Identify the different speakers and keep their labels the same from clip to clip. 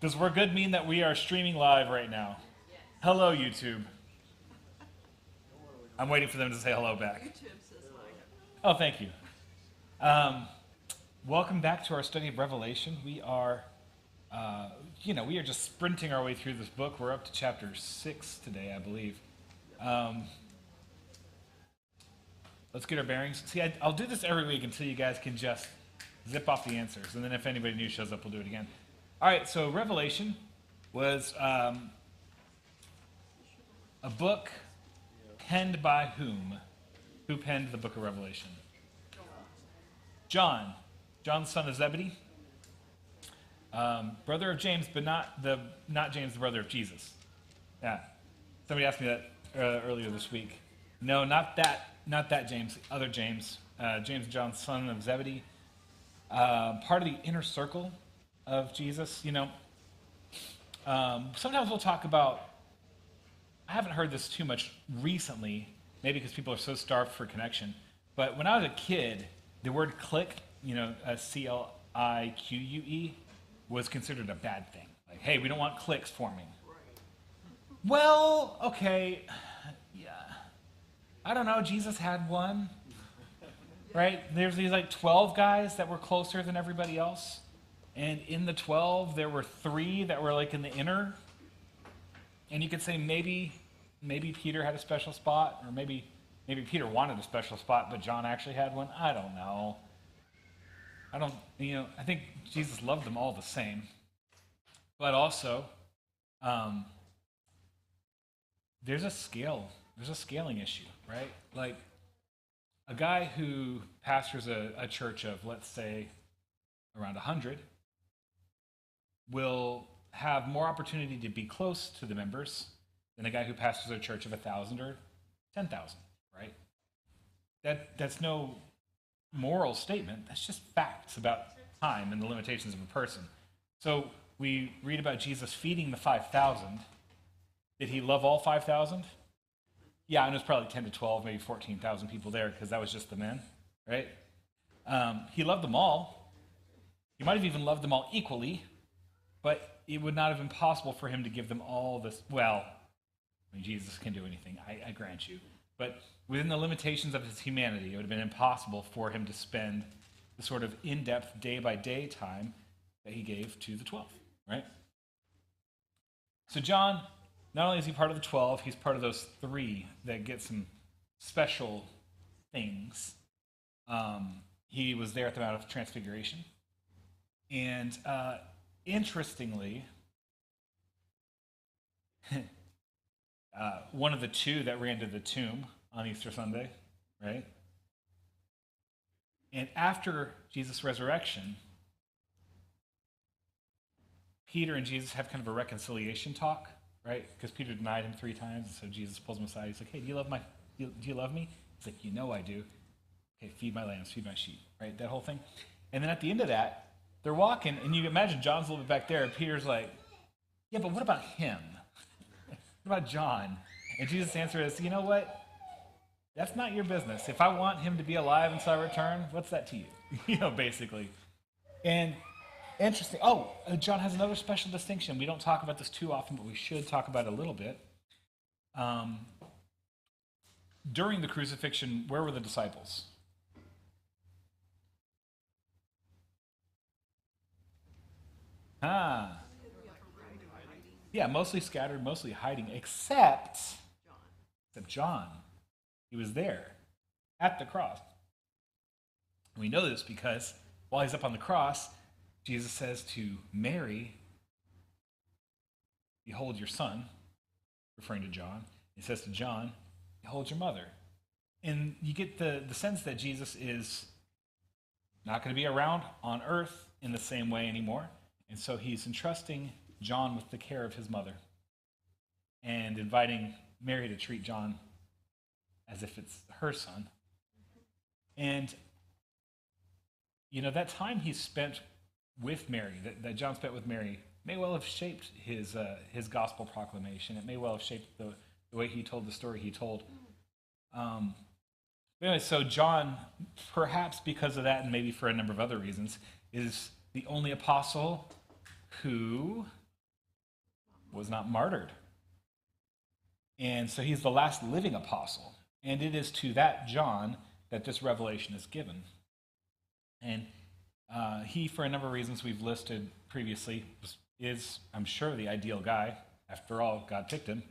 Speaker 1: Does we're good mean that we are streaming live right now? Hello, YouTube. I'm waiting for them to say hello back. Oh, thank you. Um, Welcome back to our study of Revelation. We are, we are just sprinting our way through this book. We're up to chapter 6 today, I believe. Let's get our bearings. See, I'll do this every week until you guys can just zip off the answers, and then if anybody new shows up, we'll do it again. All right, so Revelation was a book penned by whom? Who penned the book of Revelation? John. John, the son of Zebedee. Brother of James, but not James, the brother of Jesus. Yeah. Somebody asked me that earlier this week. No, not that James, other James. James and John, son of Zebedee. Part of the inner circle of Jesus, sometimes we'll talk about, I haven't heard this too much recently, maybe because people are so starved for connection, but when I was a kid, the word clique, C-L-I-Q-U-E, was considered a bad thing. Like, hey, we don't want cliques forming. Well, okay, yeah. I don't know, Jesus had one, right? There's these 12 guys that were closer than everybody else. And in the 12, there were 3 that were in the inner. And you could say maybe Peter had a special spot, or maybe Peter wanted a special spot, but John actually had one. I don't know. I think Jesus loved them all the same. But also, there's a scaling issue, right? Like, a guy who pastors a church of, let's say, around 100, will have more opportunity to be close to the members than a guy who pastors a church of 1,000 or 10,000, right? That's no moral statement. That's just facts about time and the limitations of a person. So we read about Jesus feeding the 5,000. Did he love all 5,000? Yeah, and it was probably 10 to 12, maybe 14,000 people there because that was just the men, right? He loved them all. He might have even loved them all equally, but it would not have been possible for him to give them all this. Well, Jesus can do anything, I grant you. But within the limitations of his humanity, it would have been impossible for him to spend the sort of in-depth day-by-day time that he gave to the 12, right? So John, not only is he part of the 12, he's part of those 3 that get some special things. He was there at the Mount of Transfiguration. And interestingly, one of the 2 that ran to the tomb on Easter Sunday, right? And after Jesus' resurrection, Peter and Jesus have kind of a reconciliation talk, right? Because Peter denied him 3 times, and so Jesus pulls him aside. He's like, hey, do you love me? He's like, I do. Okay, feed my lambs, feed my sheep, right? That whole thing. And then at the end of that, they're walking, and you imagine John's a little bit back there, and Peter's like, yeah, but what about him? What about John? And Jesus' answer is, you know what? That's not your business. If I want him to be alive until I return, what's that to you? Basically. And interesting. John has another special distinction. We don't talk about this too often, but we should talk about it a little bit. During the crucifixion, where were the disciples? Yeah, mostly scattered, mostly hiding, except John. He was there at the cross. And we know this because while he's up on the cross, Jesus says to Mary, behold your son, referring to John. He says to John, behold your mother. And you get the sense that Jesus is not going to be around on earth in the same way anymore. And so he's entrusting John with the care of his mother and inviting Mary to treat John as if it's her son. And, that time he spent with Mary, that John spent with Mary, may well have shaped his gospel proclamation. It may well have shaped the way he told the story he told. Anyway, so John, perhaps because of that and maybe for a number of other reasons, is the only apostle who was not martyred. And so he's the last living apostle. And it is to that John that this revelation is given. And he, for a number of reasons we've listed previously, is, I'm sure, the ideal guy. After all, God picked him.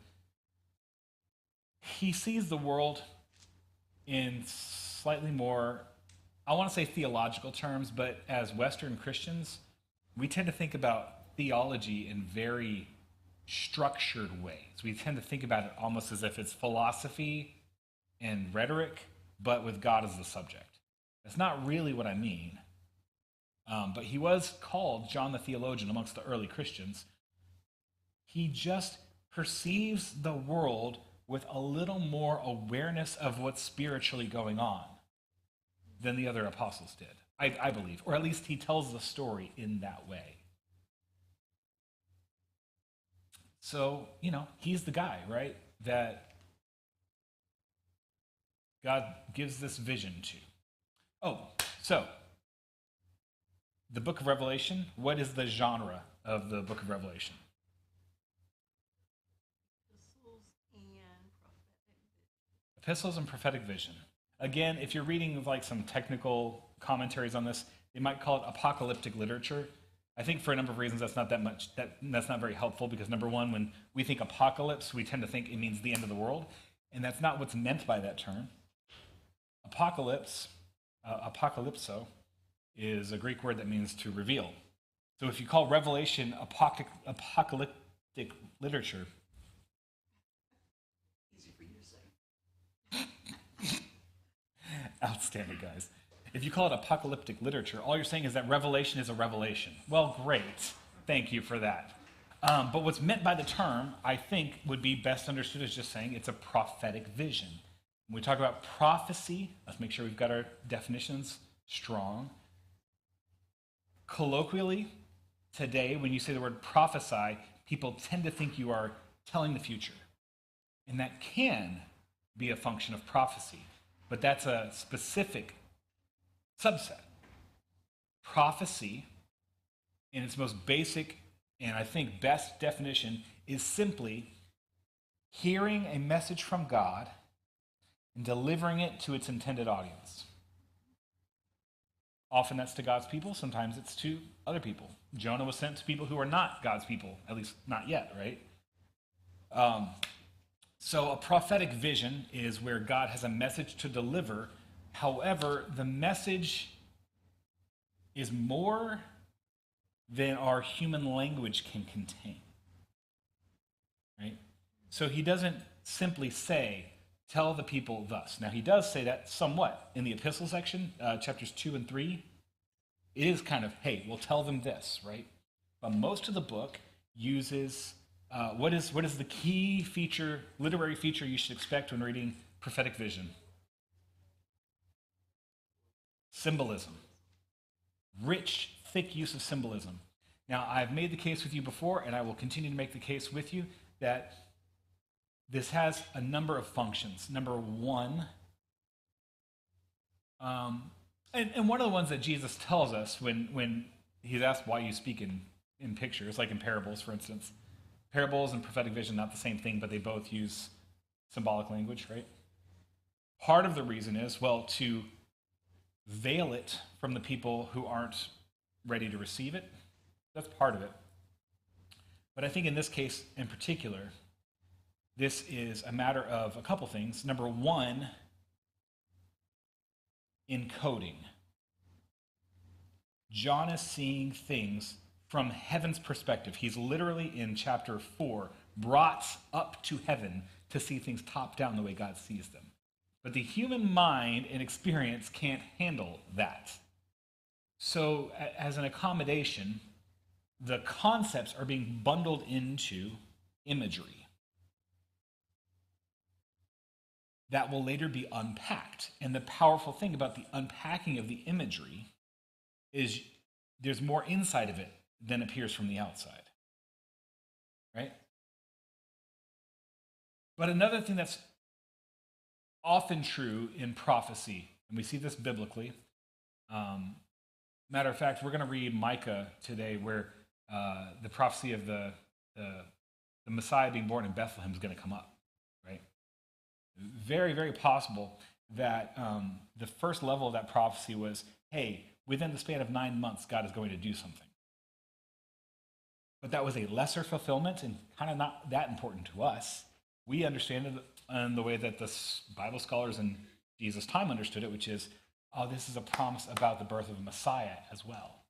Speaker 1: He sees the world in slightly more, I want to say theological terms, but as Western Christians, we tend to think about theology in very structured ways. We tend to think about it almost as if it's philosophy and rhetoric, but with God as the subject. That's not really what I mean. But he was called John the Theologian amongst the early Christians. He just perceives the world with a little more awareness of what's spiritually going on than the other apostles did, I believe. Or at least he tells the story in that way. So, he's the guy, right, that God gives this vision to. Oh, so the book of Revelation, what is the genre of the book of Revelation? Epistles and prophetic vision. Again, if you're reading like some technical commentaries on this, they might call it apocalyptic literature. I think for a number of reasons that's not that's not very helpful, because number one, when we think apocalypse, we tend to think it means the end of the world, and that's not what's meant by that term. Apocalypse, apocalypso, is a Greek word that means to reveal. So if you call Revelation apocalyptic literature,
Speaker 2: easy for you to say.
Speaker 1: Outstanding, guys. If you call it apocalyptic literature, all you're saying is that Revelation is a revelation. Well, great. Thank you for that. But what's meant by the term, I think, would be best understood as just saying it's a prophetic vision. When we talk about prophecy, let's make sure we've got our definitions strong. Colloquially, today, when you say the word prophesy, people tend to think you are telling the future. And that can be a function of prophecy, but that's a specific subset. Prophecy, in its most basic and I think best definition, is simply hearing a message from God and delivering it to its intended audience. Often that's to God's people, sometimes it's to other people. Jonah was sent to people who are not God's people, at least not yet, right? So a prophetic vision is where God has a message to deliver. However, the message is more than our human language can contain, right? So he doesn't simply say, tell the people thus. Now, he does say that somewhat in the epistle section, chapters 2 and 3. It is kind of, hey, we'll tell them this, right? But most of the book uses, what is the key feature, literary feature you should expect when reading prophetic vision? Symbolism. Rich, thick use of symbolism. Now, I've made the case with you before, and I will continue to make the case with you, that this has a number of functions. Number one, and one of the ones that Jesus tells us when he's asked why you speak in pictures, like in parables, for instance. Parables and prophetic vision, not the same thing, but they both use symbolic language, right? Part of the reason is, well, to veil it from the people who aren't ready to receive it. That's part of it. But I think in this case in particular, this is a matter of a couple things. Number one, encoding. John is seeing things from heaven's perspective. He's literally in chapter 4 brought up to heaven to see things top down the way God sees them. But the human mind and experience can't handle that. So as an accommodation, the concepts are being bundled into imagery that will later be unpacked. And the powerful thing about the unpacking of the imagery is there's more inside of it than appears from the outside, right? But another thing that's often true in prophecy, and we see this biblically. Matter of fact, we're going to read Micah today, where the prophecy of the the Messiah being born in Bethlehem is going to come up, right? Very, very possible that the first level of that prophecy was, hey, within the span of 9 months, God is going to do something. But that was a lesser fulfillment and kind of not that important to us. We understand it in the way that the Bible scholars in Jesus' time understood it, which is, oh, this is a promise about the birth of a Messiah as well.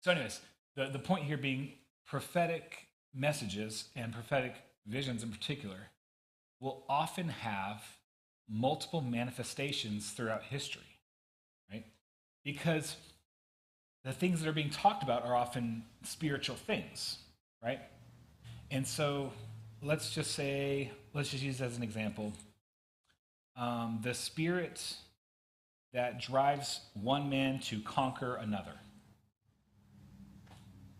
Speaker 1: So anyways, the point here being prophetic messages and prophetic visions in particular will often have multiple manifestations throughout history, right? Because the things that are being talked about are often spiritual things, right? And so let's just use as an example, the spirit that drives one man to conquer another.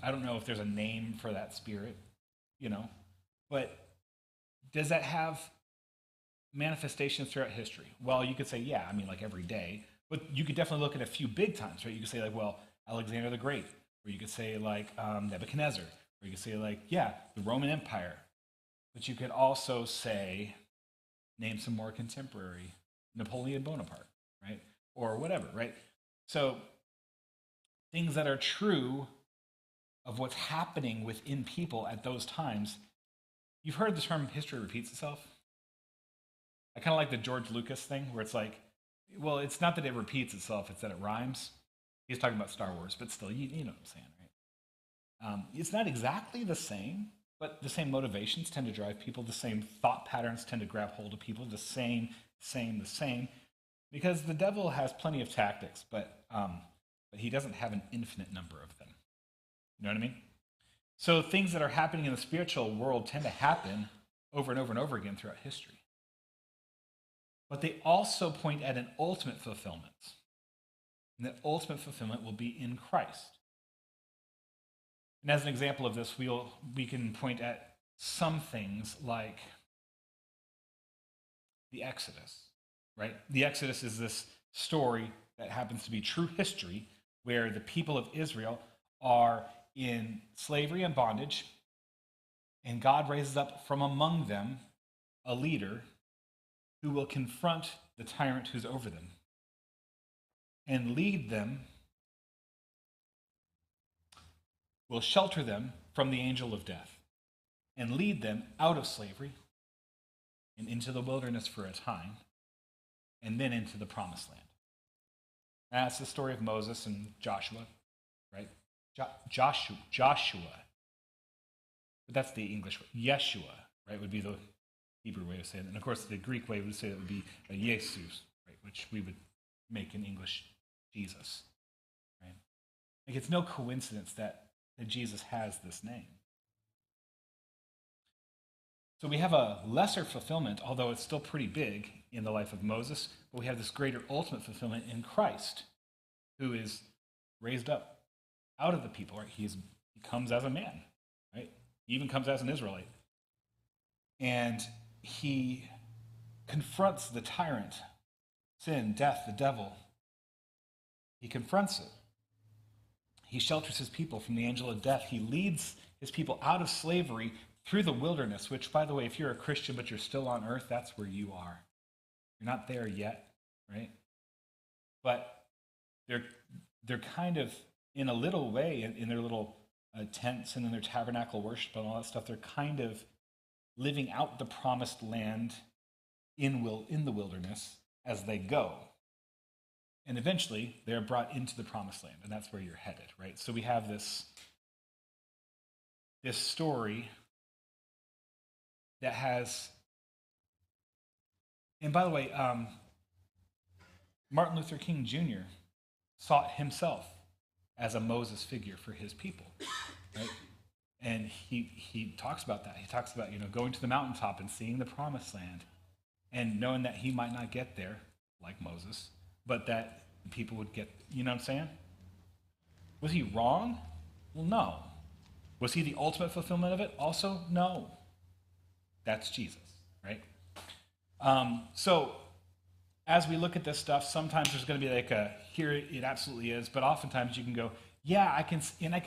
Speaker 1: I don't know if there's a name for that spirit, but does that have manifestations throughout history? Well, you could say, yeah, like every day, but you could definitely look at a few big times, right? You could say like, well, Alexander the Great, or you could say like Nebuchadnezzar, or you could say like, yeah, the Roman Empire. But you could also say, name some more contemporary, Napoleon Bonaparte, right? Or whatever, right? So things that are true of what's happening within people at those times. You've heard the term history repeats itself. I kind of like the George Lucas thing where it's like, well, it's not that it repeats itself, it's that it rhymes. He's talking about Star Wars, but still, you know what I'm saying, right? It's not exactly the same, but the same motivations tend to drive people. The same thought patterns tend to grab hold of people. The same. Because the devil has plenty of tactics, but he doesn't have an infinite number of them. You know what I mean? So things that are happening in the spiritual world tend to happen over and over and over again throughout history. But they also point at an ultimate fulfillment. And that ultimate fulfillment will be in Christ. And as an example of this, we can point at some things like the Exodus, right? The Exodus is this story that happens to be true history where the people of Israel are in slavery and bondage, and God raises up from among them a leader who will confront the tyrant who's over them and lead them, will shelter them from the angel of death and lead them out of slavery and into the wilderness for a time and then into the promised land. And that's the story of Moses and Joshua, right? Joshua. But that's the English word. Yeshua, right, would be the Hebrew way of saying it. And of course, the Greek way would say that would be Jesus, right, which we would make in English Jesus, right? Like it's no coincidence that Jesus has this name. So we have a lesser fulfillment, although it's still pretty big in the life of Moses, but we have this greater ultimate fulfillment in Christ, who is raised up out of the people, right? He comes as a man, right? He even comes as an Israelite. And he confronts the tyrant, sin, death, the devil. He confronts it. He shelters his people from the angel of death. He leads his people out of slavery through the wilderness, which, by the way, if you're a Christian but you're still on earth, that's where you are. You're not there yet, right? But they're kind of, in a little way, in their little tents and in their tabernacle worship and all that stuff, they're kind of living out the promised land in the wilderness as they go. And eventually, they're brought into the promised land, and that's where you're headed, right? So we have this story that has... And by the way, Martin Luther King Jr. saw himself as a Moses figure for his people, right? And he talks about that. He talks about, going to the mountaintop and seeing the promised land and knowing that he might not get there like Moses, but that people would get, you know what I'm saying? Was he wrong? Well, no. Was he the ultimate fulfillment of it? Also, no. That's Jesus, right? So as we look at this stuff, sometimes there's going to be like here it absolutely is, but oftentimes you can go, Yeah, I can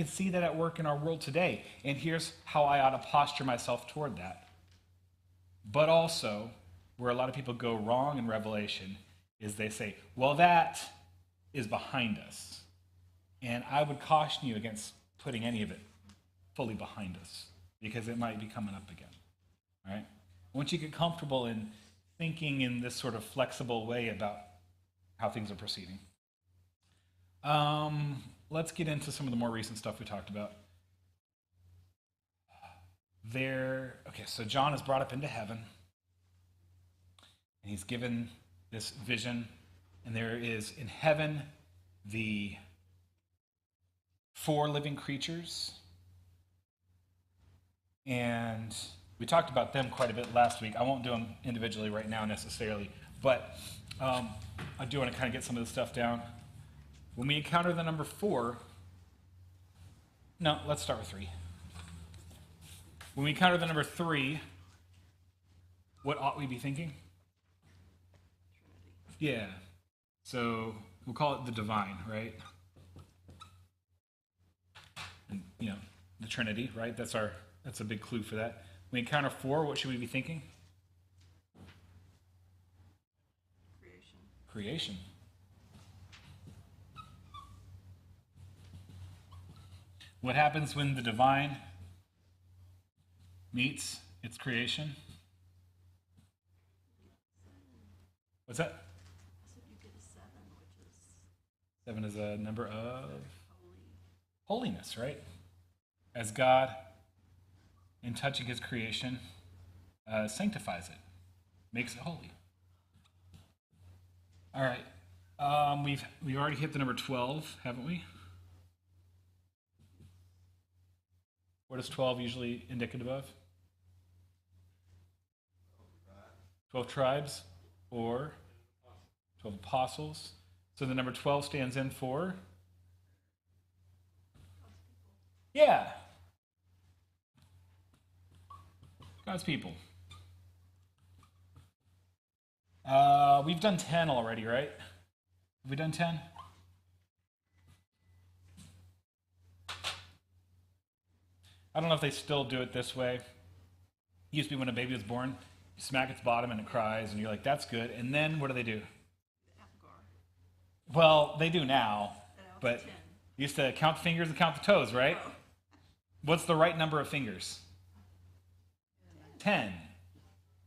Speaker 1: see that at work in our world today. And here's how I ought to posture myself toward that. But also, where a lot of people go wrong in Revelation is they say, well, that is behind us. And I would caution you against putting any of it fully behind us because it might be coming up again. All right? Once you get comfortable in thinking in this sort of flexible way about how things are proceeding. Let's get into some of the more recent stuff we talked about. So John is brought up into heaven, and he's given this vision, and there is in heaven the 4 living creatures, and we talked about them quite a bit last week. I won't do them individually right now necessarily, but I do want to kind of get some of the stuff down. When we encounter the number 4, no, let's start with 3. When we encounter the number 3, what ought we be thinking? Yeah. So we'll call it the divine, right? And, the Trinity, right? That's a big clue for that. When we encounter 4, what should we be thinking? Creation. What happens when the divine meets its creation? What's that?
Speaker 2: So you get a 7, which is
Speaker 1: 7 is a number of
Speaker 2: holy.
Speaker 1: holiness, right? As God, in touching his creation, sanctifies it, makes it holy. All right. We've already hit the number 12, haven't we? What is 12 usually indicative of? 12 tribes or 12 apostles. So the number 12 stands in for? Yeah. God's people. We've done 10 already, right? Have we done 10? I don't know if they still do it this way. It used to be when a baby was born, you smack its bottom and it cries, and you're like, that's good. And then what do they do?
Speaker 2: Apgar.
Speaker 1: Well, they do now, but
Speaker 2: 10.
Speaker 1: you used to count the fingers and count the toes, right? What's the right number of fingers? 10.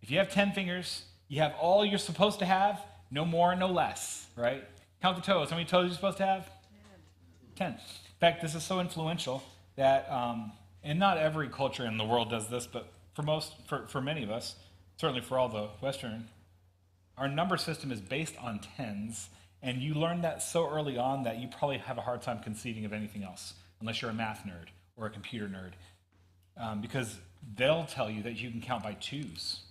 Speaker 1: If you have 10 fingers, you have all you're supposed to have, no more, no less, right? Count the toes. How many toes are you supposed to have? 10. In fact, this is so influential that, and not every culture in the world does this, but for many of us, certainly for all the Western, our number system is based on tens, and you learn that so early on that you probably have a hard time conceiving of anything else, unless you're a math nerd or a computer nerd, because they'll tell you that you can count by twos.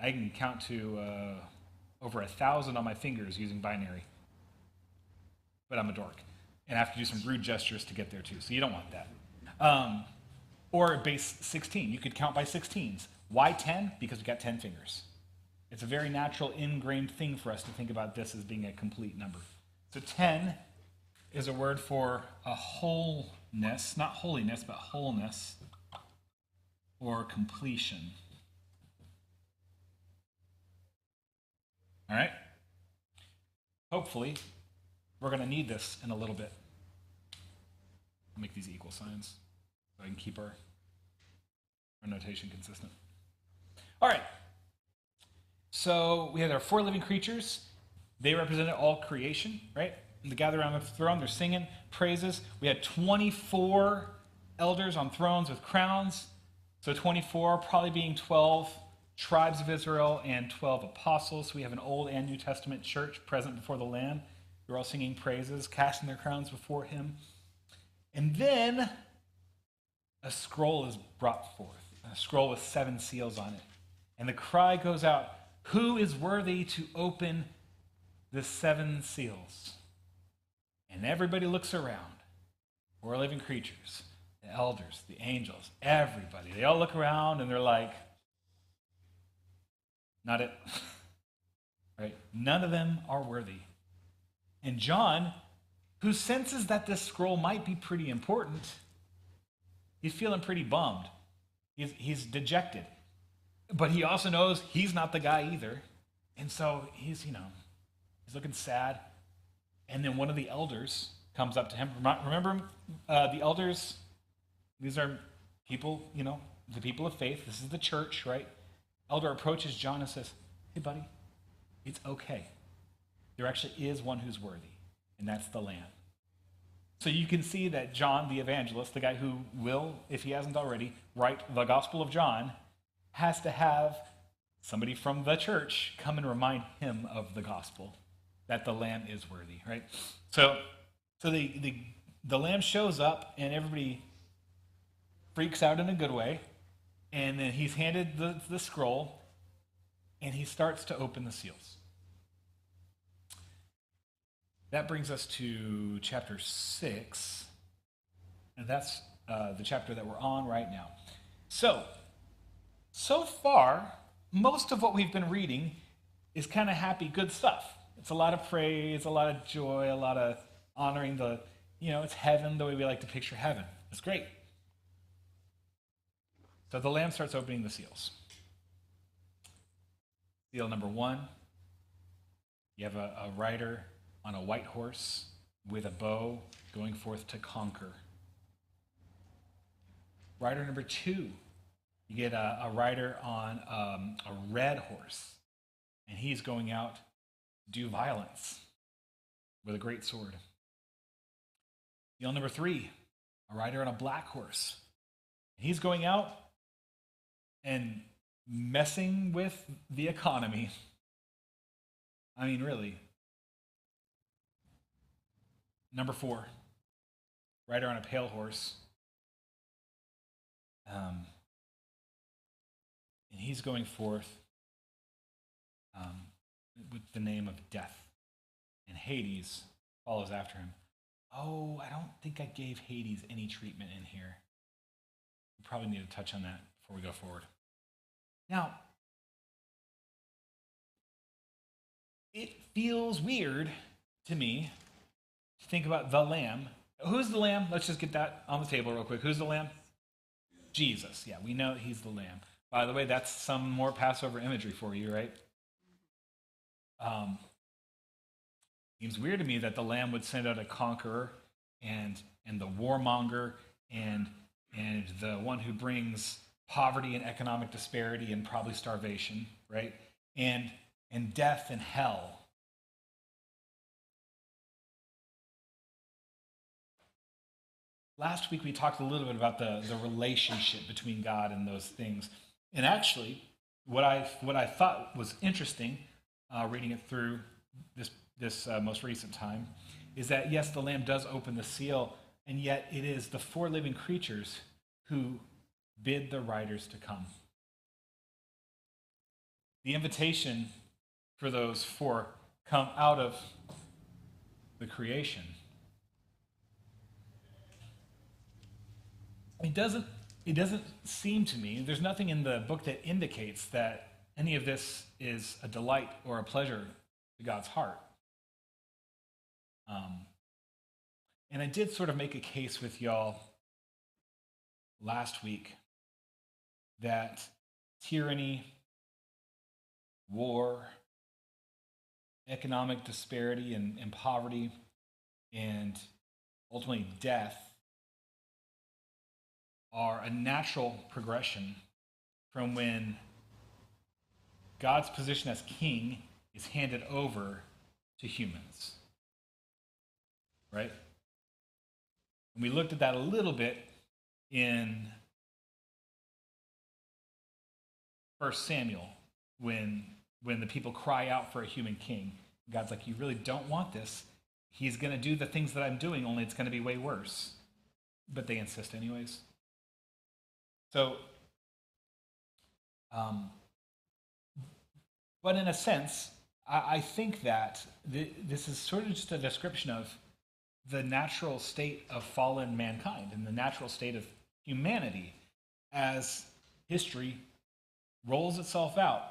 Speaker 1: I can count to over 1,000 on my fingers using binary, but I'm a dork, and I have to do some rude gestures to get there too, so you don't want that. Or base 16, you could count by 16s. Why 10? Because we got 10 fingers. It's a very natural, ingrained thing for us to think about this as being a complete number. So 10 is a word for a wholeness, not holiness, but wholeness, or completion. All right? Hopefully, we're going to need this in a little bit. I'll make these equal signs so I can keep our notation consistent. All right. So we had our 4 living creatures. They represented all creation, right? And they gather around the throne. They're singing praises. We had 24 elders on thrones with crowns. So 24 probably being 12 tribes of Israel and 12 apostles. So we have an Old and New Testament church present before the Lamb. They're all singing praises, casting their crowns before him. And then a scroll is brought forth, a scroll with 7 seals on it. And the cry goes out, who is worthy to open the 7 seals? And everybody looks around. 4 living creatures, the elders, the angels, everybody. They all look around and they're like, not it. Right? None of them are worthy. And John who senses that this scroll might be pretty important. He's feeling pretty bummed. He's dejected. But he also knows he's not the guy either. And so he's looking sad. And then one of the elders comes up to him. Remember the elders? These are people, the people of faith. This is the church, right? Elder approaches John and says, "Hey, buddy, it's okay. There actually is one who's worthy, and that's the Lamb." So you can see that John the evangelist, the guy who will, if he hasn't already, write the Gospel of John, has to have somebody from the church come and remind him of the gospel, that the Lamb is worthy, right? So the Lamb shows up, and everybody freaks out in a good way, and then he's handed the scroll, and he starts to open the seals. That brings us to chapter 6, and that's the chapter that we're on right now. So far, most of what we've been reading is kind of happy, good stuff. It's a lot of praise, a lot of joy, a lot of honoring it's heaven the way we like to picture heaven. It's great. So the Lamb starts opening the seals. Seal number 1, you have a rider on a white horse with a bow going forth to conquer. Rider number 2, you get a rider on a red horse, and he's going out to do violence with a great sword. Seal number 3, a rider on a black horse. He's going out and messing with the economy. I mean, really. Number 4, rider on a pale horse. And he's going forth with the name of death. And Hades follows after him. Oh, I don't think I gave Hades any treatment in here. We probably need to touch on that before we go forward. Now, it feels weird to me to think about the Lamb. Who's the Lamb? Let's just get that on the table real quick. Who's the Lamb? Jesus. Yeah, we know he's the Lamb. By the way, that's some more Passover imagery for you, right? Seems weird to me that the Lamb would send out a conqueror and the warmonger and the one who brings poverty and economic disparity and probably starvation, right? And death and hell. Last week we talked a little bit about the relationship between God and those things. And actually, what I thought was interesting, reading it through this most recent time, is that yes, the Lamb does open the seal, and yet it is the 4 living creatures who bid the riders to come. The invitation for those 4 come out of the creation. It doesn't seem to me, there's nothing in the book that indicates that any of this is a delight or a pleasure to God's heart. And I did sort of make a case with y'all last week that tyranny, war, economic disparity and poverty, and ultimately death are a natural progression from when God's position as king is handed over to humans. Right? And we looked at that a little bit in 1 Samuel when the people cry out for a human king. God's like, you really don't want this. He's going to do the things that I'm doing, only it's going to be way worse. But they insist anyways. So, but in a sense, I think that this is sort of just a description of the natural state of fallen mankind and the natural state of humanity as history rolls itself out,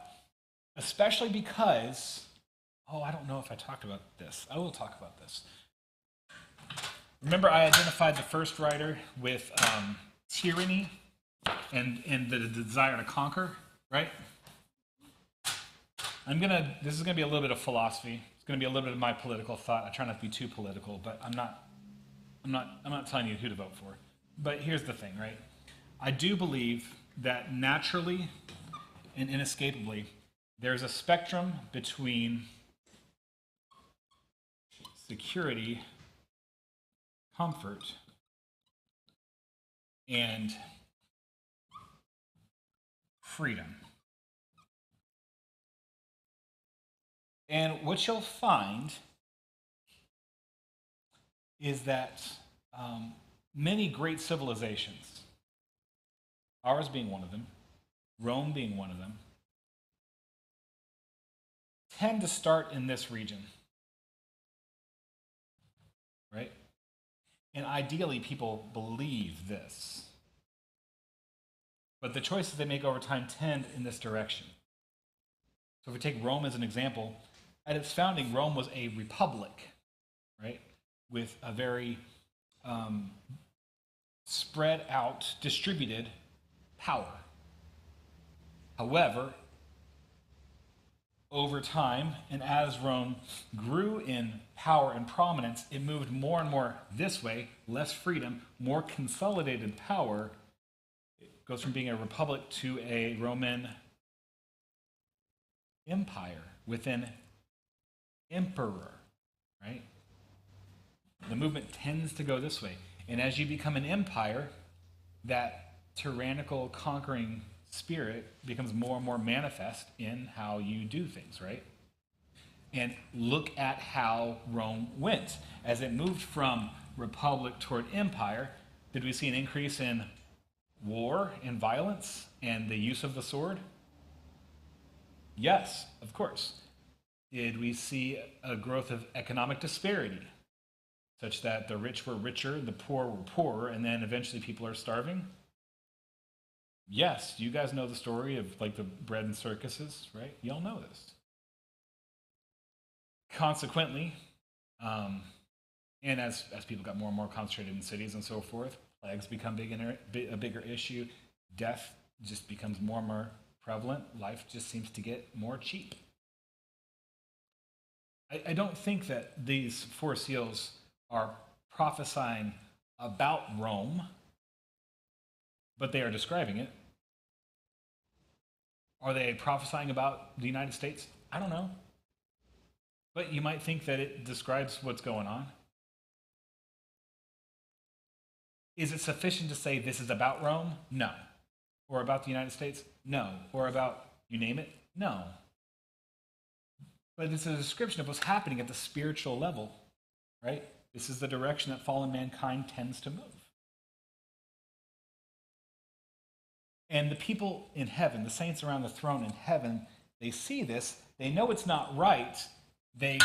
Speaker 1: especially because, I don't know if I talked about this. I will talk about this. Remember, I identified the first writer with tyranny and the desire to conquer, right? This is gonna be a little bit of philosophy. It's gonna be a little bit of my political thought. I try not to be too political, but I'm not telling you who to vote for. But here's the thing, right? I do believe that naturally and inescapably, there's a spectrum between security, comfort, and freedom. And what you'll find is that many great civilizations, ours being one of them, Rome being one of them, tend to start in this region, right? And ideally, people believe this. But the choices they make over time tend in this direction. So if we take Rome as an example, at its founding, Rome was a republic, right? With a very spread out, distributed power. However, over time, and as Rome grew in power and prominence, it moved more and more this way, less freedom, more consolidated power. It goes from being a republic to a Roman empire within emperor, right? The movement tends to go this way. And as you become an empire, that tyrannical, conquering spirit becomes more and more manifest in how you do things, right? And look at how Rome went. As it moved from republic toward empire, did we see an increase in war and violence and the use of the sword? Yes, of course. Did we see a growth of economic disparity, such that the rich were richer, the poor were poorer, and then eventually people are starving? Yes, you guys know the story of like the bread and circuses, right? Y'all know this. Consequently, and as people got more and more concentrated in cities and so forth, plagues become a bigger issue. Death just becomes more and more prevalent. Life just seems to get more cheap. I don't think that these four seals are prophesying about Rome, but they are describing it. Are they prophesying about the United States? I don't know. But you might think that it describes what's going on. Is it sufficient to say this is about Rome? No. Or about the United States? No. Or about, you name it? No. But it's a description of what's happening at the spiritual level, right? This is the direction that fallen mankind tends to move. And the people in heaven, the saints around the throne in heaven, they see this. They know it's not right. They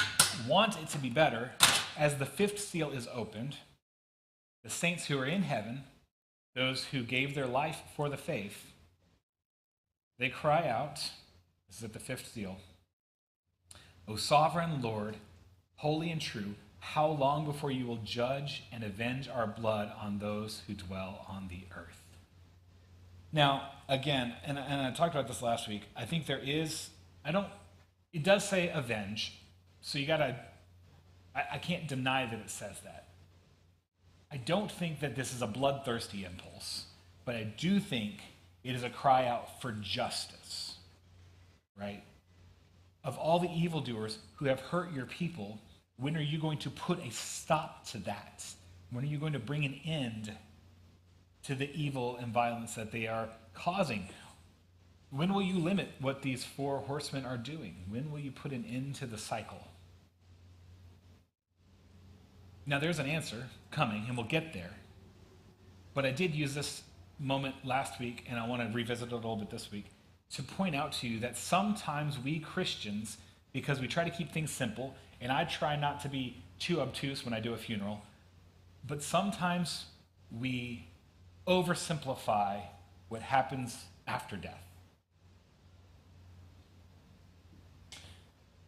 Speaker 1: want it to be better. As the fifth seal is opened, the saints who are in heaven, those who gave their life for the faith, they cry out, this is at the fifth seal, O sovereign Lord, holy and true, how long before you will judge and avenge our blood on those who dwell on the earth? Now, again, and I talked about this last week, I think there is, it does say avenge, so I can't deny that it says that. I don't think that this is a bloodthirsty impulse, but I do think it is a cry out for justice, right? Of all the evildoers who have hurt your people, when are you going to put a stop to that? When are you going to bring an end to the evil and violence that they are causing? When will you limit what these four horsemen are doing? When will you put an end to the cycle? Now, there's an answer coming, and we'll get there. But I did use this moment last week, and I want to revisit it a little bit this week, to point out to you that sometimes we Christians, because we try to keep things simple, and I try not to be too obtuse when I do a funeral, but sometimes we oversimplify what happens after death.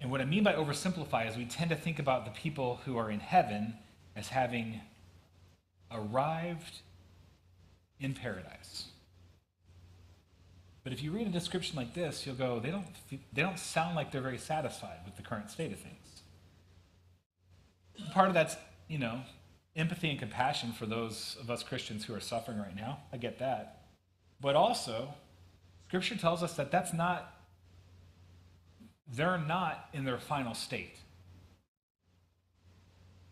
Speaker 1: And what I mean by oversimplify is we tend to think about the people who are in heaven as having arrived in paradise. But if you read a description like this, you'll go, they don't sound like they're very satisfied with the current state of things. Part of that's, empathy and compassion for those of us Christians who are suffering right now. I get that. But also, Scripture tells us that they're not in their final state.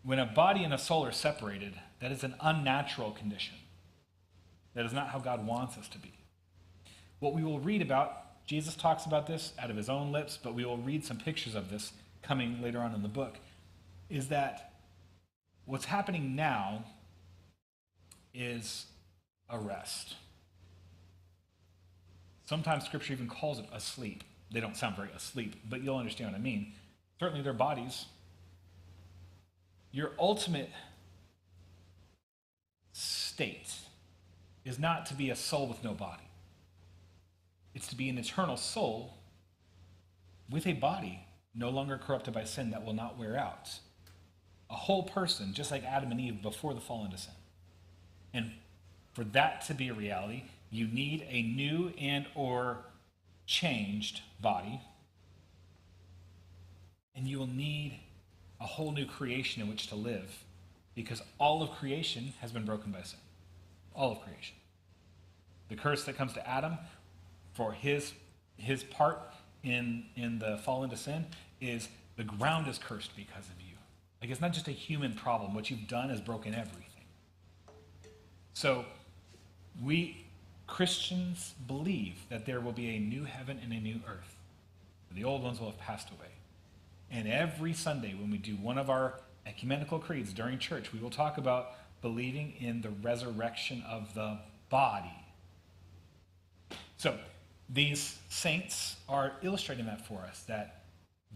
Speaker 1: When a body and a soul are separated, that is an unnatural condition. That is not how God wants us to be. What we will read about, Jesus talks about this out of his own lips, but we will read some pictures of this coming later on in the book, is that what's happening now is a rest. Sometimes Scripture even calls it asleep. They don't sound very asleep, but you'll understand what I mean. Certainly their bodies. Your ultimate state is not to be a soul with no body. It's to be an eternal soul with a body no longer corrupted by sin that will not wear out. A whole person, just like Adam and Eve before the fall into sin. And for that to be a reality, you need a new and or changed body. And you will need a whole new creation in which to live, because all of creation has been broken by sin. All of creation. The curse that comes to Adam for his part in the fall into sin is the ground is cursed because of you. Like, it's not just a human problem. What you've done has broken everything. So we Christians believe that there will be a new heaven and a new earth. The old ones will have passed away. And every Sunday when we do one of our ecumenical creeds during church, we will talk about believing in the resurrection of the body. So these saints are illustrating that for us, that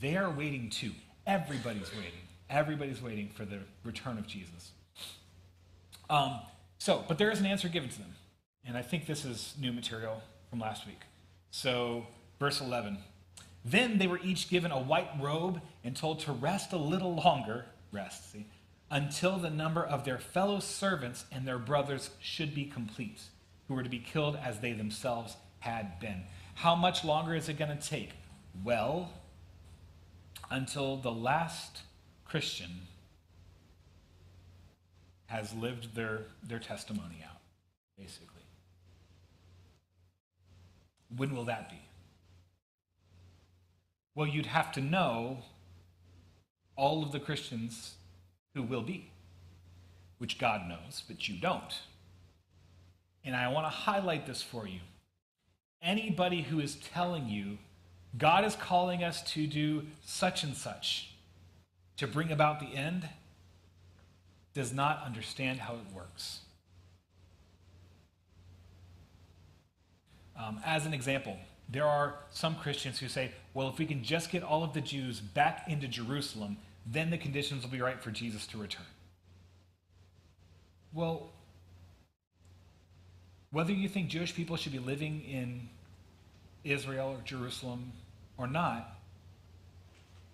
Speaker 1: they are waiting too. Everybody's waiting. Everybody's waiting for the return of Jesus. But there is an answer given to them. And I think this is new material from last week. So, verse 11. Then they were each given a white robe and told to rest a little longer, until the number of their fellow servants and their brothers should be complete, who were to be killed as they themselves had been. How much longer is it going to take? Well, until the last Christian has lived their testimony out, basically. When will that be? Well, you'd have to know all of the Christians who will be, which God knows, but you don't. And I want to highlight this for you. Anybody who is telling you God is calling us to do such and such to bring about the end does not understand how it works. As an example, there are some Christians who say, well, if we can just get all of the Jews back into Jerusalem, then the conditions will be right for Jesus to return. Well, whether you think Jewish people should be living in Israel or Jerusalem or not,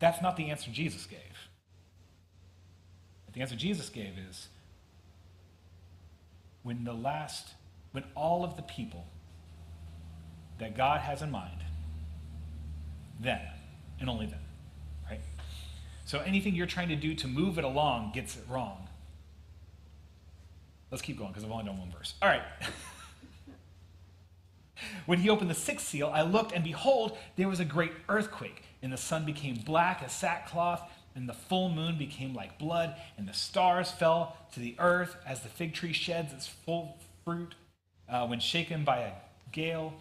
Speaker 1: that's not the answer Jesus gave. The answer Jesus gave is, when all of the people that God has in mind, then, and only then, right? So anything you're trying to do to move it along gets it wrong. Let's keep going, because I've only done one verse. All right. When he opened the sixth seal, I looked, and behold, there was a great earthquake, and the sun became black as sackcloth, and the full moon became like blood, and the stars fell to the earth as the fig tree sheds its full fruit when shaken by a gale.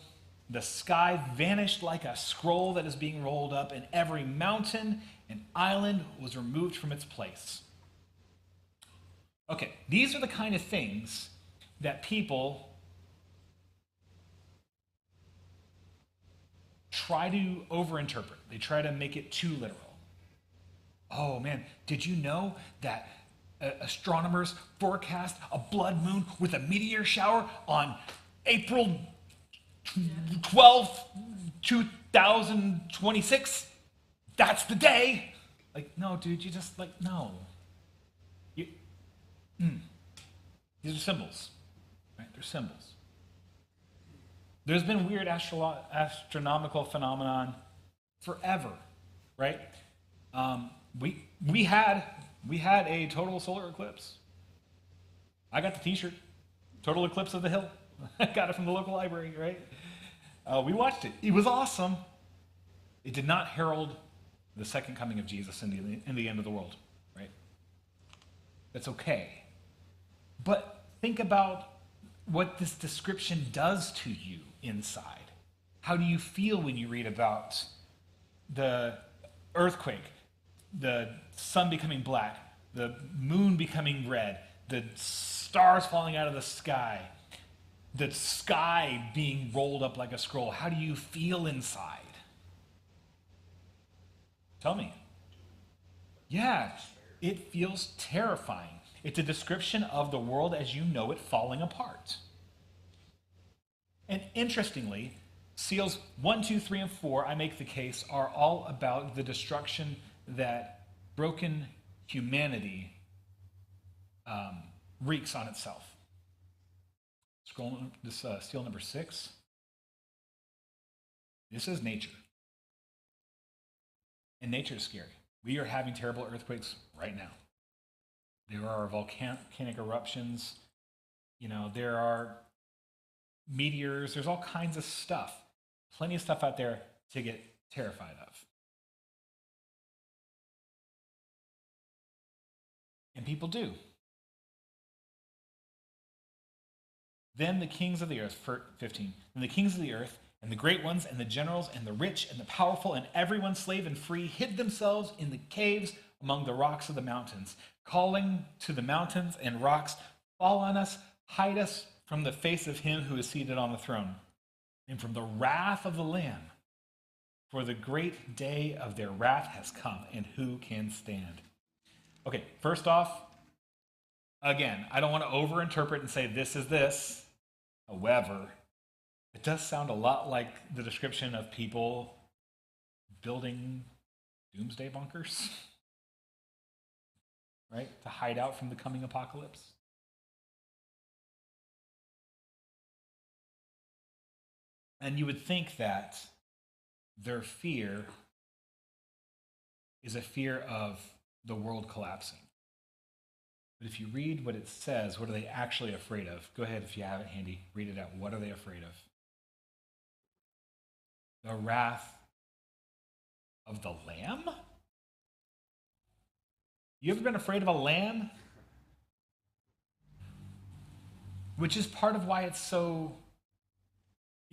Speaker 1: The sky vanished like a scroll that is being rolled up, and every mountain and island was removed from its place. Okay, these are the kind of things that people try to overinterpret. They try to make it too literal. Oh man, did you know that astronomers forecast a blood moon with a meteor shower on April 12th, 2026? That's the day. Like, no, dude, you just, no. These are symbols, right? They're symbols. There's been weird astronomical phenomenon forever, right? We had a total solar eclipse. I got the T-shirt, total eclipse of the hill. I got it from the local library, right? We watched it. It was awesome. It did not herald the second coming of Jesus in the end of the world, right? That's okay. But think about what this description does to you inside. How do you feel when you read about the earthquake, the sun becoming black, the moon becoming red, the stars falling out of the sky being rolled up like a scroll? How do you feel inside? Tell me. Yeah, it feels terrifying. It's a description of the world as you know it falling apart. And interestingly, seals 1, 2, 3, and 4, I make the case, are all about the destruction that broken humanity wreaks on itself. Seal number 6. This is nature. And nature is scary. We are having terrible earthquakes right now. There are volcanic eruptions. There are meteors. There's all kinds of stuff. Plenty of stuff out there to get terrified of. And people do. Then the kings of the earth, 15. Then the kings of the earth, and the great ones, and the generals, and the rich, and the powerful, and everyone slave and free, hid themselves in the caves among the rocks of the mountains, calling to the mountains and rocks, fall on us, hide us from the face of him who is seated on the throne, and from the wrath of the Lamb. For the great day of their wrath has come, and who can stand? Okay, first off, again, I don't want to overinterpret and say this is this. However, it does sound a lot like the description of people building doomsday bunkers, right? To hide out from the coming apocalypse. And you would think that their fear is a fear of the world collapsing. But if you read what it says, what are they actually afraid of? Go ahead, if you have it handy, read it out. What are they afraid of? The wrath of the Lamb? You ever been afraid of a lamb? Which is part of why it's so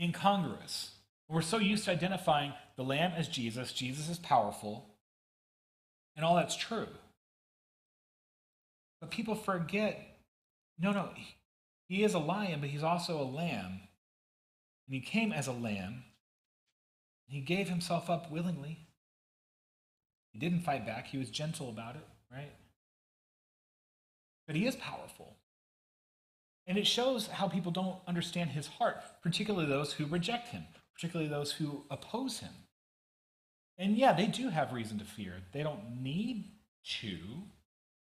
Speaker 1: incongruous. We're so used to identifying the Lamb as Jesus. Jesus is powerful. And all that's true. But people forget, no, he is a lion, but he's also a lamb. And he came as a lamb. And he gave himself up willingly. He didn't fight back. He was gentle about it, right? But he is powerful. And it shows how people don't understand his heart, particularly those who reject him, particularly those who oppose him. And yeah, they do have reason to fear. They don't need to,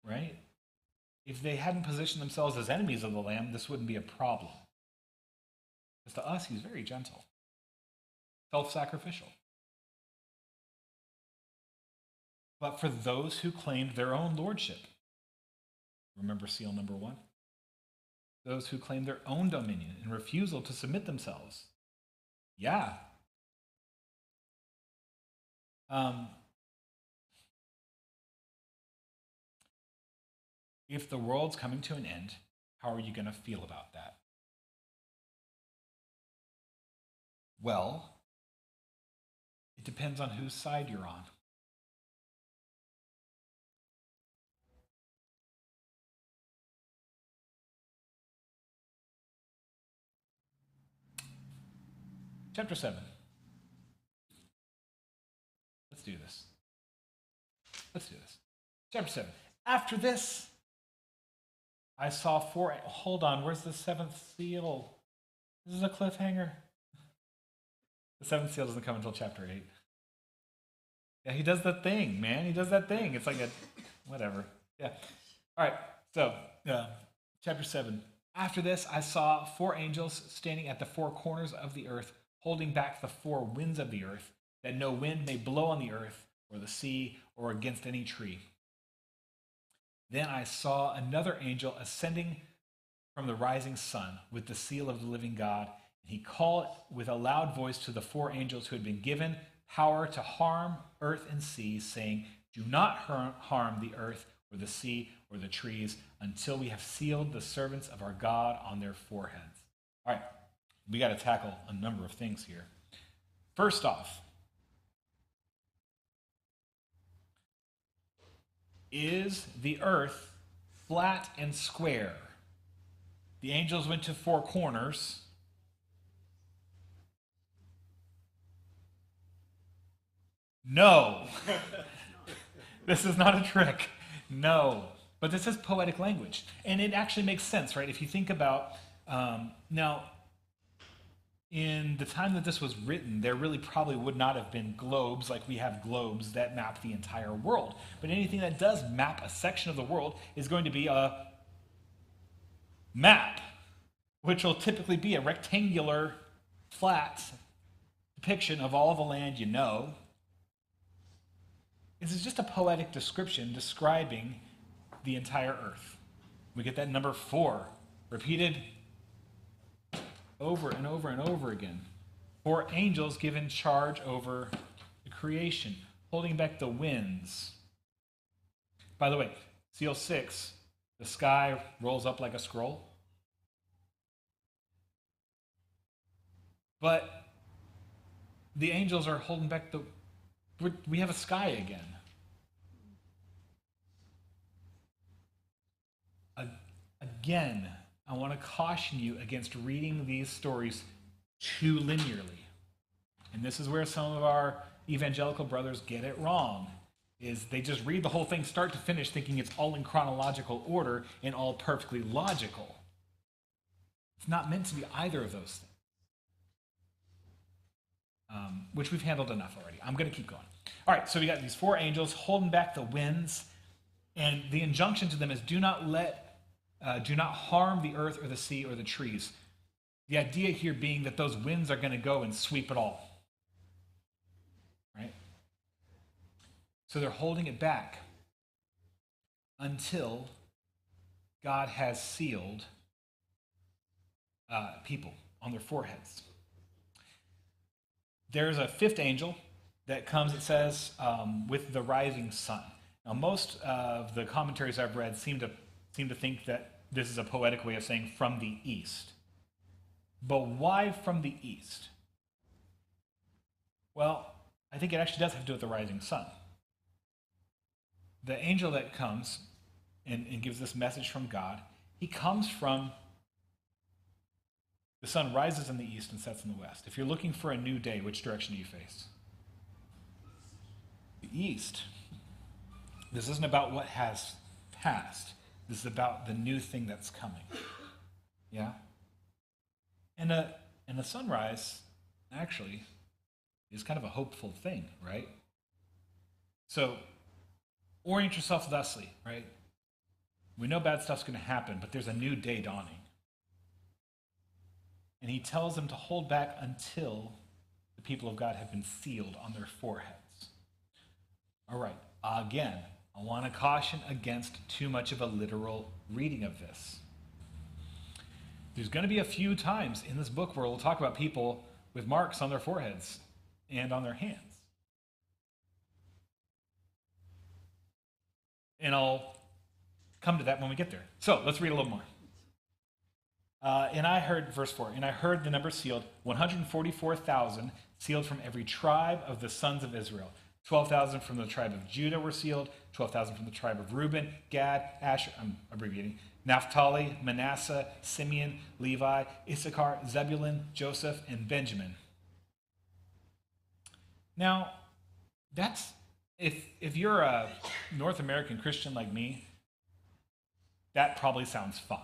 Speaker 1: right? If they hadn't positioned themselves as enemies of the Lamb, this wouldn't be a problem. Because to us, he's very gentle, self-sacrificial. But for those who claimed their own lordship, remember seal number 1? Those who claim their own dominion and refusal to submit themselves. Yeah. If the world's coming to an end, how are you going to feel about that? Well, it depends on whose side you're on. Chapter 7. Let's do this. Chapter 7. After this, I saw 4. Hold on, where's the 7th seal? This is a cliffhanger. The 7th seal doesn't come until chapter 8. Yeah, he does that thing, man. He does that thing. It's like a, whatever. Yeah. All right, so, chapter 7. After this, I saw 4 angels standing at the 4 corners of the earth, holding back the 4 winds of the earth, that no wind may blow on the earth, or the sea, or against any tree. Then I saw another angel ascending from the rising sun with the seal of the living God, and he called with a loud voice to the 4 angels who had been given power to harm earth and sea, saying, "Do not harm the earth or the sea or the trees until we have sealed the servants of our God on their foreheads." All right, we got to tackle a number of things here. First off, is the earth flat and square? The angels went to 4 corners. No. This is not a trick. No. But this is poetic language. And it actually makes sense, right? If you think about, now, in the time that this was written, there really probably would not have been globes like we have globes that map the entire world. But anything that does map a section of the world is going to be a map, which will typically be a rectangular, flat depiction of all the land you know. This is just a poetic description describing the entire earth. We get that number 4 repeated over and over and over again. 4 angels given charge over the creation, holding back the winds. By the way, seal 6, the sky rolls up like a scroll. But the angels are holding back we have a sky again. Again, I want to caution you against reading these stories too linearly. And this is where some of our evangelical brothers get it wrong, is they just read the whole thing start to finish thinking it's all in chronological order and all perfectly logical. It's not meant to be either of those things. Which we've handled enough already. I'm going to keep going. All right, so we got these 4 angels holding back the winds, and the injunction to them is do not harm the earth or the sea or the trees. The idea here being that those winds are going to go and sweep it all. Right? So they're holding it back until God has sealed people on their foreheads. There's a 5th angel that comes, it says, with the rising sun. Now, most of the commentaries I've read seem to think that this is a poetic way of saying from the east. But why from the east? Well, I think it actually does have to do with the rising sun. The angel that comes and gives this message from God, he comes from the sun rises in the east and sets in the west. If you're looking for a new day, which direction do you face? The east. This isn't about what has passed. This is about the new thing that's coming. Yeah? And a sunrise, actually, is kind of a hopeful thing, right? So, orient yourself thusly, right? We know bad stuff's going to happen, but there's a new day dawning. And he tells them to hold back until the people of God have been sealed on their foreheads. All right, again, I want to caution against too much of a literal reading of this. There's going to be a few times in this book where we'll talk about people with marks on their foreheads and on their hands. And I'll come to that when we get there. So let's read a little more. And I heard, verse 4, and I heard the number sealed, 144,000 sealed from every tribe of the sons of Israel. 12,000 from the tribe of Judah were sealed, 12,000 from the tribe of Reuben, Gad, Asher, I'm abbreviating, Naphtali, Manasseh, Simeon, Levi, Issachar, Zebulun, Joseph, and Benjamin. Now, that's, if you're a North American Christian like me, that probably sounds fine.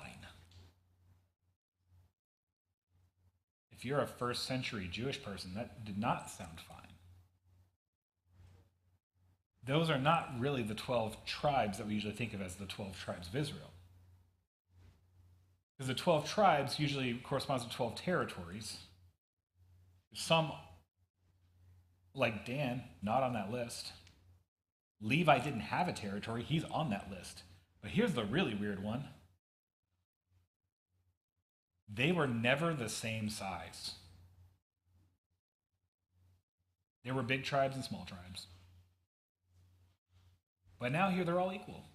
Speaker 1: If you're a first century Jewish person, that did not sound fine. Those are not really the 12 tribes that we usually think of as the 12 tribes of Israel. Because the 12 tribes usually corresponds to 12 territories. Some, like Dan, not on that list. Levi didn't have a territory. He's on that list. But here's the really weird one. They were never the same size. There were big tribes and small tribes. But now here they're all equal.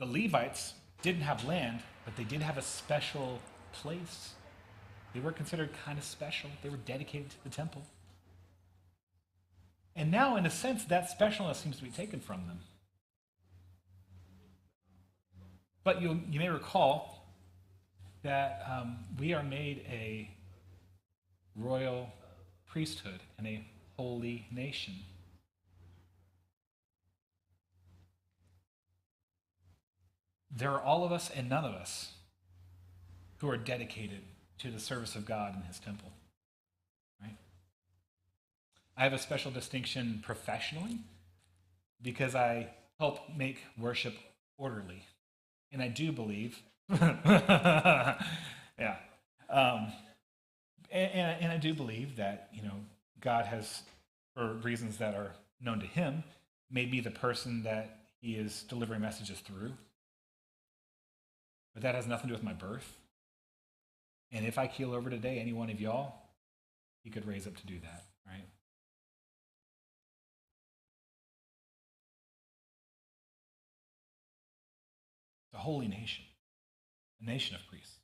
Speaker 1: The Levites didn't have land, but they did have a special place. They were considered kind of special. They were dedicated to the temple. And now, in a sense, that specialness seems to be taken from them. But you may recall that we are made a royal priesthood and a holy nation. There are all of us and none of us who are dedicated to the service of God in his temple. Right? I have a special distinction professionally because I help make worship orderly. And I do believe, yeah, and I do believe that, God has, for reasons that are known to him, made me the person that he is delivering messages through. But that has nothing to do with my birth. And if I keel over today, any one of y'all, he could raise up to do that, right? It's a holy nation, a nation of priests.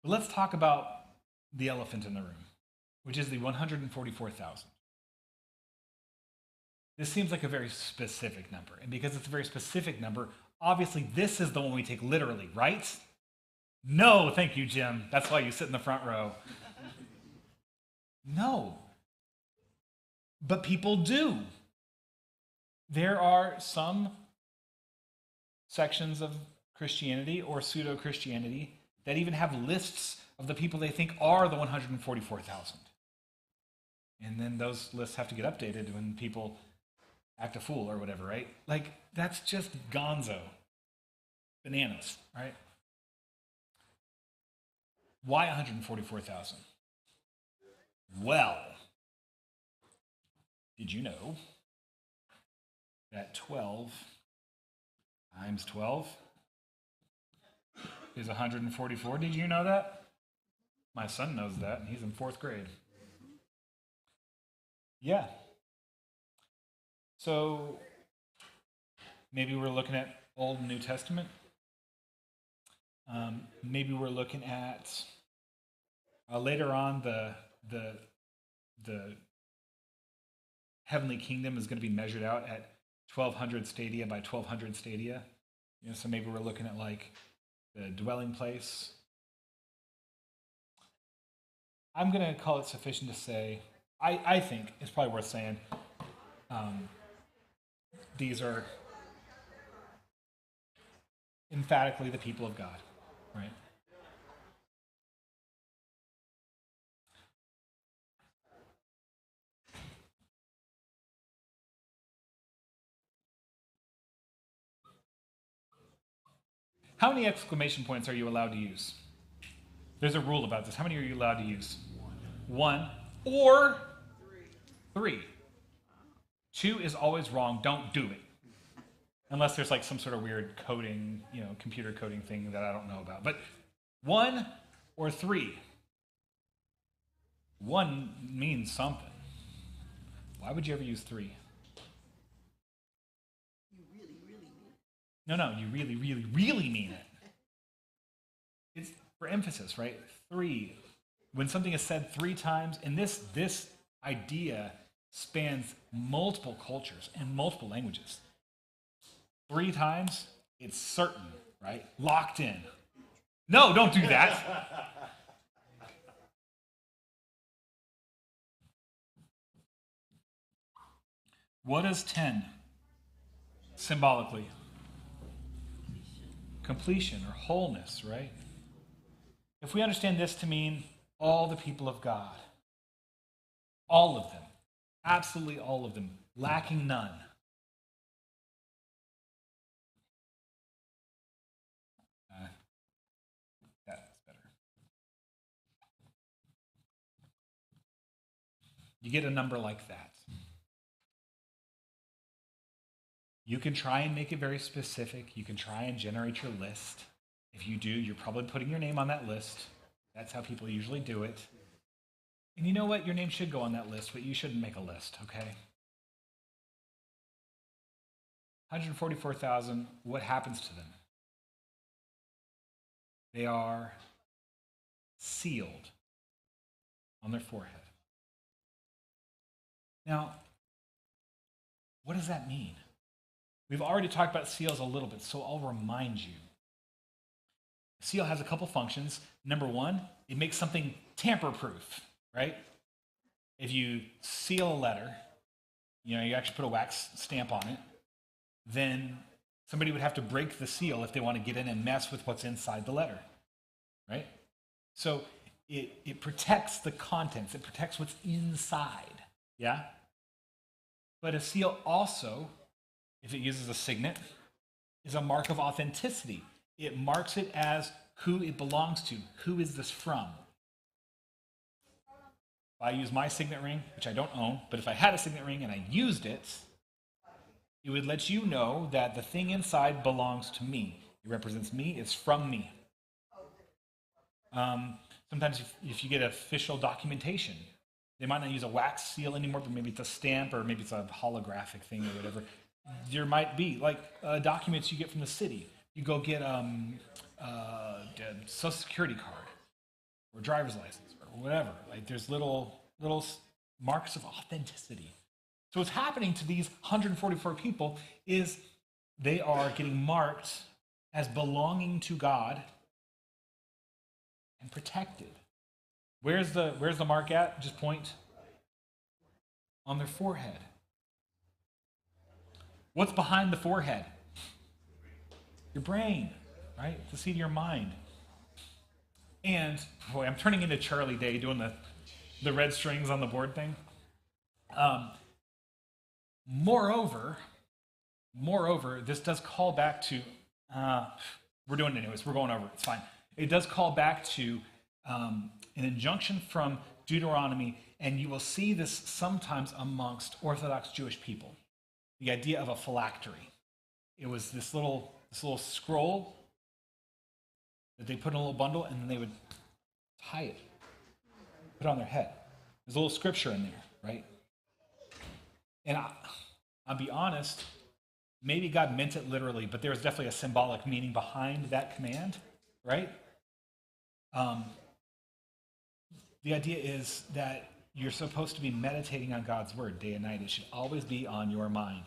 Speaker 1: But let's talk about the elephant in the room, which is the 144,000. This seems like a very specific number. And because it's a very specific number, obviously this is the one we take literally, right? No, thank you, Jim. That's why you sit in the front row. No. But people do. There are some sections of Christianity or pseudo-Christianity that even have lists of the people they think are the 144,000. And then those lists have to get updated when people act a fool or whatever, right? Like, that's just gonzo. Bananas, right? Why 144,000? Well, did you know that 12 times 12 is 144? Did you know that? My son knows that, and he's in 4th grade. Yeah. So maybe we're looking at Old and New Testament. Maybe we're looking at later on the heavenly kingdom is going to be measured out at 1,200 stadia by 1,200 stadia. So maybe we're looking at like the dwelling place. I'm going to call it sufficient to say, I think it's probably worth saying, these are emphatically the people of God, right? How many exclamation points are you allowed to use? There's a rule about this. How many are you allowed to use? One or three. Two is always wrong. Don't do it. Unless there's like some sort of weird coding, computer coding thing that I don't know about. But one or three. One means something. Why would you ever use three?
Speaker 2: You really, really mean it.
Speaker 1: No, you really, really, really mean it. It's for emphasis, right? Three. When something is said 3 times, and this idea spans multiple cultures and multiple languages. 3 times, it's certain, right? Locked in. No, don't do that. What is 10 symbolically? Completion or wholeness, right? If we understand this to mean all the people of God, All of them. Absolutely all of them. Lacking none. That's better. You get a number like that. You can try and make it very specific. You can try and generate your list. If you do, you're probably putting your name on that list. That's how people usually do it. And you know what? Your name should go on that list, but you shouldn't make a list, okay? 144,000, what happens to them? They are sealed on their forehead. Now, what does that mean? We've already talked about seals a little bit, so I'll remind you. A seal has a couple functions. Number one, it makes something tamper-proof, right? If you seal a letter, you actually put a wax stamp on it, then somebody would have to break the seal if they want to get in and mess with what's inside the letter, right? So it protects the contents. It protects what's inside, yeah? But a seal also, if it uses a signet, is a mark of authenticity. It marks it as who it belongs to. Who is this from? If I use my signet ring, which I don't own, but if I had a signet ring and I used it, it would let you know that the thing inside belongs to me. It represents me. It's from me. Sometimes if you get official documentation, they might not use a wax seal anymore, but maybe it's a stamp or maybe it's a holographic thing or whatever. There might be, like documents you get from the city. You go get a social security card or driver's license or whatever. Like there's little marks of authenticity. So what's happening to these 144 people is they are getting marked as belonging to God and protected. Where's the mark at? Just point on their forehead. What's behind the forehead? Your brain, right? It's the seat of your mind. And boy, I'm turning into Charlie Day doing the red strings on the board thing. Moreover, this does call back to, we're doing it anyways, we're going over it, it's fine. It does call back to an injunction from Deuteronomy, and you will see this sometimes amongst Orthodox Jewish people. The idea of a phylactery. It was this little scroll that they put in a little bundle, and then they would tie it, put it on their head. There's a little scripture in there, right? And I'll be honest, maybe God meant it literally, but there was definitely a symbolic meaning behind that command, right? The idea is that you're supposed to be meditating on God's word day and night. It should always be on your mind,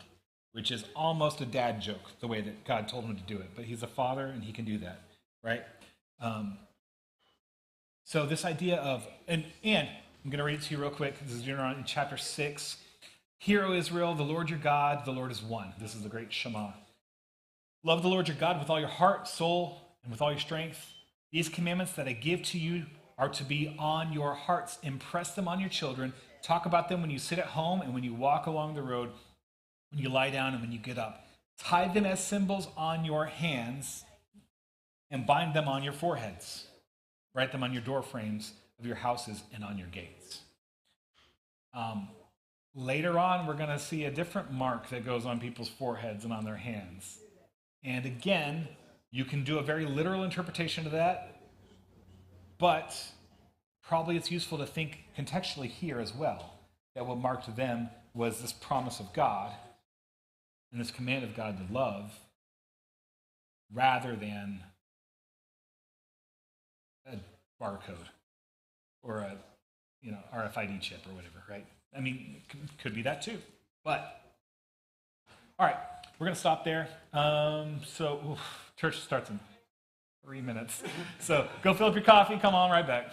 Speaker 1: which is almost a dad joke, the way that God told him to do it. But he's a father, and he can do that, right? So this idea of, and I'm going to read it to you real quick. This is Deuteronomy chapter 6. Hear, O Israel, the Lord your God, the Lord is one. This is the great Shema. Love the Lord your God with all your heart, soul, and with all your strength. These commandments that I give to you are to be on your hearts. Impress them on your children. Talk about them when you sit at home and when you walk along the road, when you lie down and when you get up. Tie them as symbols on your hands and bind them on your foreheads. Write them on your door frames of your houses and on your gates. Later on, we're going to see a different mark that goes on people's foreheads and on their hands. And again, you can do a very literal interpretation of that, but probably it's useful to think contextually here as well, that what marked them was this promise of God and this command of God to love, rather than a barcode or a RFID chip or whatever, right? I mean, it could be that too. But, all right, we're going to stop there. Church starts in 3 minutes. So go fill up your coffee. Come on right back.